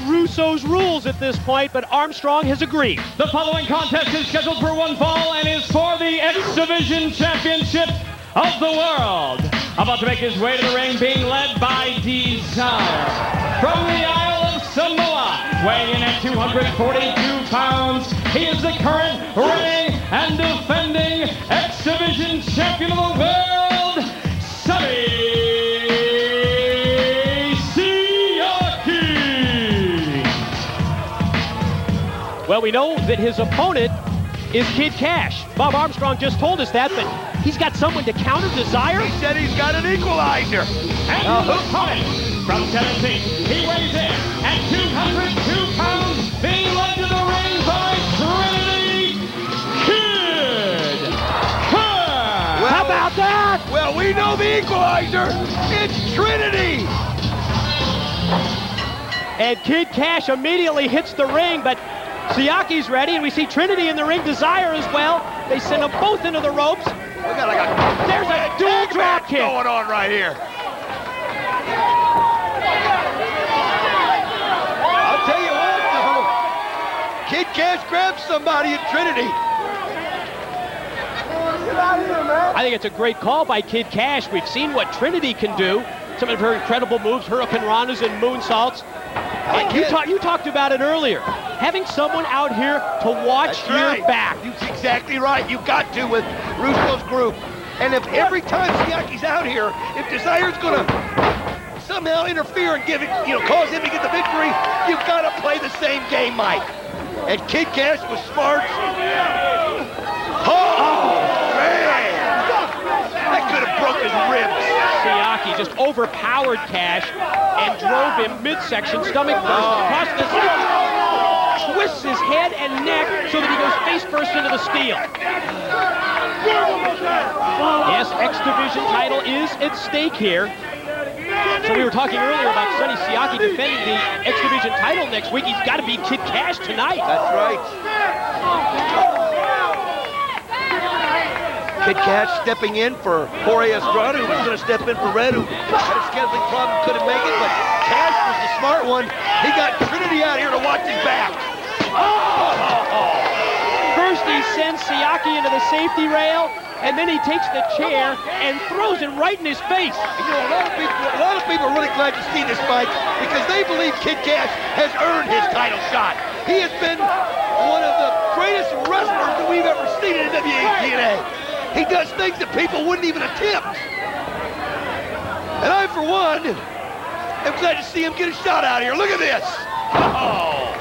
Russo's rules at this point, but Armstrong has agreed. The following contest is scheduled for one fall and is for the X Division Championship of the World. About to make his way to the ring, being led by Desire. From the Isle of Samoa, weighing in at 242 pounds, he is the current reigning and defending X Division Champion of the World, Sonny. Well, we know that his opponent is Kid Kash. Bob Armstrong just told us that, but he's got someone to counter Desire? He said he's got an equalizer. And his opponent from Tennessee, he weighs in at 202 pounds, being led to the ring by Trinity Kid Kash. Well, how about that? Well, we know the equalizer. It's Trinity. And Kid Kash immediately hits the ring, but Siaki's ready, and we see Trinity in the ring, Desire as well. They send them both into the ropes. We got like There's a dual drop kick going on right here. I'll tell you what, though. Kid Kash grabs somebody at Trinity. I think it's a great call by Kid Kash. We've seen what Trinity can do. Some of her incredible moves, Hurricane Ranas and moonsaults. And you talked about it earlier. Having someone out here to watch your back. That's exactly right. You got to with Russo's group. And if every time Siaki's out here, if Desire's going to somehow interfere and give it, cause him to get the victory, you've got to play the same game, Mike. And Kid Kash was smart. Oh, man! That could have broke his ribs. Siaki just overpowered Kash and drove him midsection, stomach first, across the steel, twists his head and neck so that he goes face first into the steel. Yes, X Division title is at stake here. So we were talking earlier about Sonny Siaki defending the X Division title next week. He's got to beat Kid Kash tonight. That's right. Kid Kash stepping in for Jorge Estrada, who was going to step in for Red, who had a scheduling problem, couldn't make it, but Kash was the smart one. He got Trinity out here to watch his back. First he sends Siaki into the safety rail, and then he takes the chair and throws it right in his face. A lot of people are really glad to see this fight because they believe Kid Kash has earned his title shot. He has been one of the greatest wrestlers that we've ever seen in NWA TNA. He does things that people wouldn't even attempt. And I, for one, am glad to see him get a shot out here. Look at this. Oh.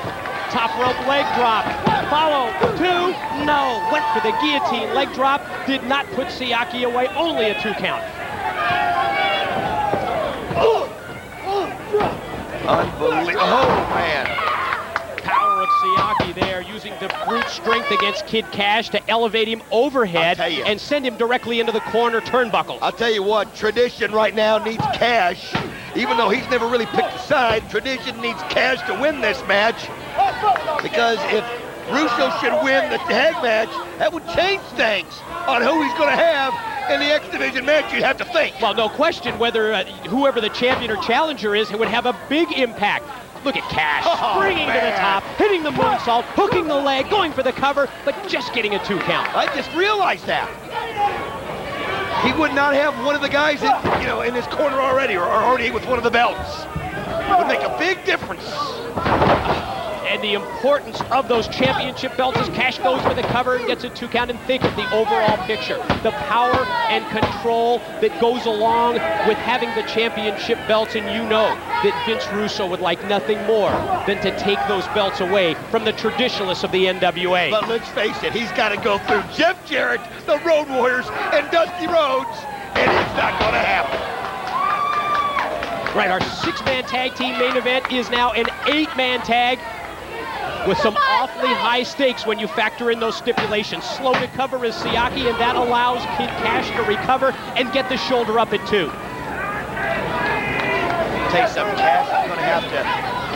Top rope leg drop. Follow. 2. No. Went for the guillotine leg drop. Did not put Siaki away. Only a 2 count. Unbelievable. Oh, man. Power of Siaki there, using the brute strength against Kid Kash to elevate him overhead and send him directly into the corner turnbuckle. I'll tell you what, Tradition right now needs Kash. Even though he's never really picked a side, Tradition needs Kash to win this match. Because if Russo should win the tag match, that would change things on who he's going to have in the X Division match, you'd have to think. Well, no question whether whoever the champion or challenger is, it would have a big impact. Look at Kash, springing to the top, hitting the moonsault, hooking the leg, going for the cover, but just getting a 2 count. I just realized that. He would not have one of the guys in his corner already, or already with one of the belts. It would make a big difference. And the importance of those championship belts as Kash goes for the cover and gets a 2 count, and think of the overall picture. The power and control that goes along with having the championship belts, and you know that Vince Russo would like nothing more than to take those belts away from the traditionalists of the NWA. But let's face it, he's got to go through Jeff Jarrett, the Road Warriors, and Dusty Rhodes, and it's not going to happen. Right, our 6-man tag team main event is now an 8-man tag, with some awfully high stakes when you factor in those stipulations. Slow to cover is Siaki, and that allows Kid Kash to recover and get the shoulder up at 2. Tell you something, Kash is going to have to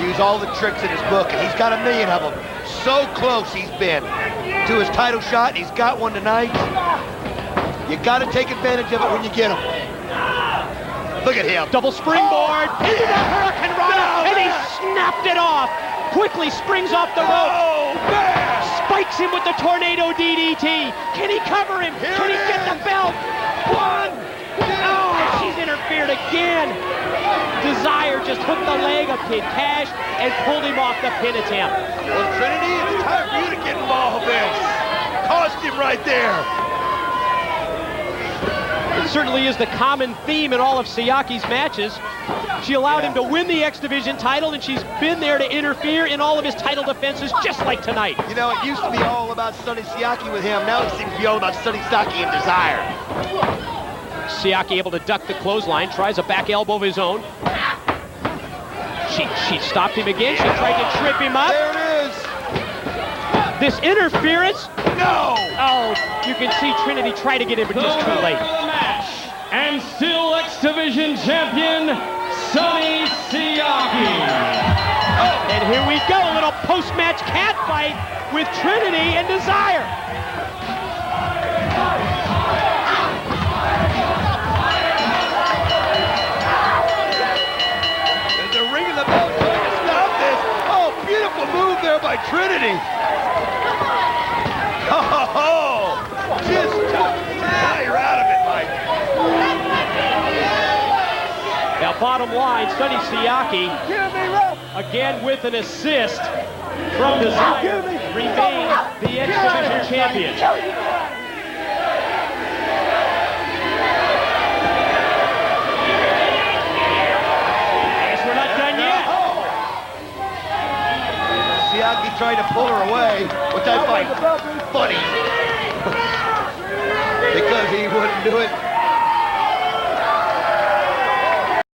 use all the tricks in his book, and he's got a million of them. So close he's been to his title shot. He's got one tonight. You got to take advantage of it when you get him. Look at him. Double springboard into the Hurricane Rana, and he snapped it off. Quickly springs off the rope. Oh, man! Spikes him with the tornado DDT. Can he cover him? Here Can he it get the is. belt? One. Oh, she's interfered again. Desire just hooked the leg of Kid Kash and pulled him off the pin attempt. Well, Trinity, it's time for you to get involved in this. Cost him right there. It certainly is the common theme in all of Siaki's matches. She allowed him to win the X Division title, and she's been there to interfere in all of his title defenses, just like tonight. You know, it used to be all about Sonny Siaki with him. Now it seems to be all about Sonny Siaki and Desire. Siaki able to duck the clothesline, tries a back elbow of his own. She stopped him again. She tried to trip him up. There it is. This interference. No! Oh, you can see Trinity try to get in, but just too late. The match, and still X Division champion, Sonny Siaki. Oh, and here we go, a little post-match catfight with Trinity and Desire. There's a ring in the bell trying to stop this. Oh, beautiful move there by Trinity. Oh, just took fire out of it, Mike. Now, bottom line, Sonny Siaki, again with an assist from Desire, remains the X Division champion. Guess we're not done yet. Siaki tried to pull her away, which I find funny. Because he wouldn't do it.